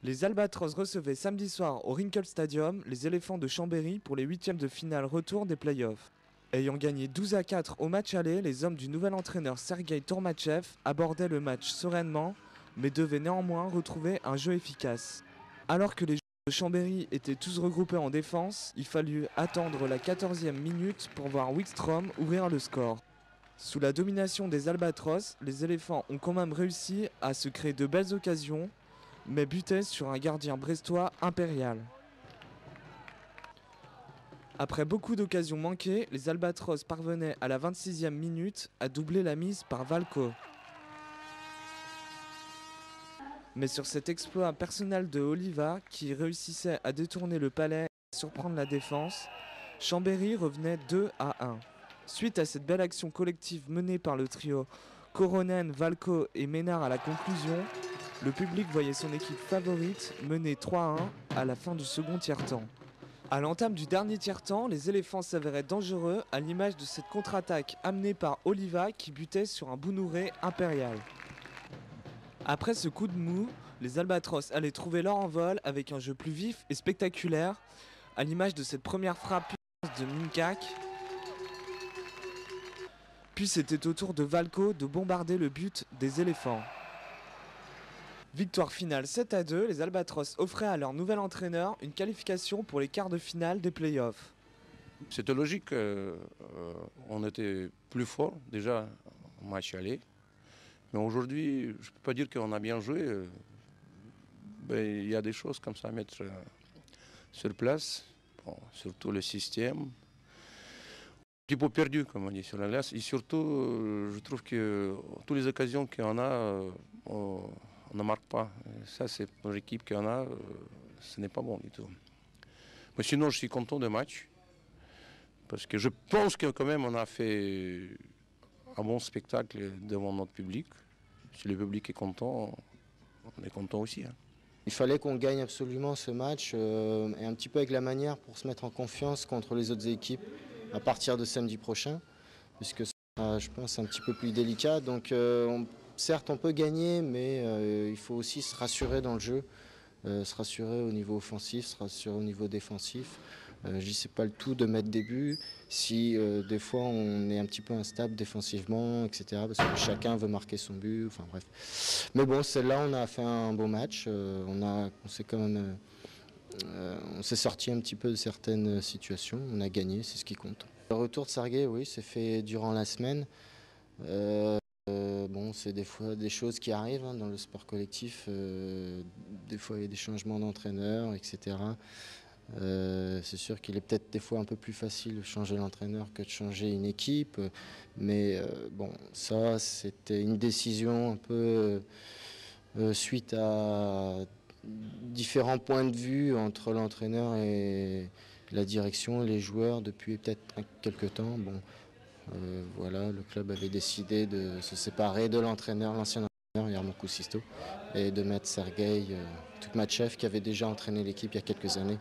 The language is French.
Les Albatros recevaient samedi soir au Rinkel Stadium les éléphants de Chambéry pour les huitièmes de finale retour des playoffs. Ayant gagné 12-4 au match aller, les hommes du nouvel entraîneur Sergueï Tormatchev abordaient le match sereinement, mais devaient néanmoins retrouver un jeu efficace. Alors que les joueurs de Chambéry étaient tous regroupés en défense, il fallut attendre la 14e minute pour voir Wikström ouvrir le score. Sous la domination des Albatros, les éléphants ont quand même réussi à se créer de belles occasions, mais butaient sur un gardien brestois impérial. Après beaucoup d'occasions manquées, les Albatros parvenaient à la 26e minute à doubler la mise par Valco. Mais sur cet exploit personnel de Oliva, qui réussissait à détourner le palais et à surprendre la défense, Chambéry revenait 2-1. Suite à cette belle action collective menée par le trio Koronen, Valco et Ménard à la conclusion, le public voyait son équipe favorite mener 3-1 à la fin du second tiers-temps. À l'entame du dernier tiers-temps, les éléphants s'avéraient dangereux à l'image de cette contre-attaque amenée par Oliva qui butait sur un Bounouré impérial. Après ce coup de mou, les Albatros allaient trouver leur envol avec un jeu plus vif et spectaculaire, à l'image de cette première frappe de Minkak. Puis c'était au tour de Valco de bombarder le but des éléphants. Victoire finale 7-2, les Albatros offraient à leur nouvel entraîneur une qualification pour les quarts de finale des playoffs. C'était logique, on était plus fort déjà au match aller. Mais aujourd'hui, je ne peux pas dire qu'on a bien joué. Il y a des choses comme ça à mettre sur place, bon, surtout le système. Un petit peu perdu, comme on dit, sur la glace. Et surtout, je trouve que toutes les occasions qu'on a, on ne marque pas. Et ça, c'est pour l'équipe qu'on a, ce n'est pas bon du tout. Mais sinon, je suis content du match. Parce que je pense que quand même, on a fait un bon spectacle devant notre public. Si le public est content, on est content aussi. Hein. Il fallait qu'on gagne absolument ce match et un petit peu avec la manière pour se mettre en confiance contre les autres équipes à partir de samedi prochain, puisque ça sera, je pense, un petit peu plus délicat. Donc certes, on peut gagner, mais il faut aussi se rassurer dans le jeu, se rassurer au niveau offensif, se rassurer au niveau défensif. Je dis c'est pas le tout de mettre des buts si des fois on est un petit peu instable défensivement, etc. Parce que chacun veut marquer son but. Enfin bref. Mais bon, celle-là, on a fait un beau match. On s'est quand même, on s'est sorti un petit peu de certaines situations. On a gagné, c'est ce qui compte. Le retour de Sergueï, oui, c'est fait durant la semaine. Bon, c'est des fois des choses qui arrivent hein, dans le sport collectif. Des fois, il y a des changements d'entraîneur, etc. C'est sûr qu'il est peut-être des fois un peu plus facile de changer l'entraîneur que de changer une équipe, mais bon, ça c'était une décision un peu suite à différents points de vue entre l'entraîneur et la direction et les joueurs depuis peut-être quelques temps. Bon, voilà, le club avait décidé de se séparer de l'entraîneur, l'ancien entraîneur Yarmo Kuusisto, et de mettre Sergueï Tormatchev qui avait déjà entraîné l'équipe il y a quelques années.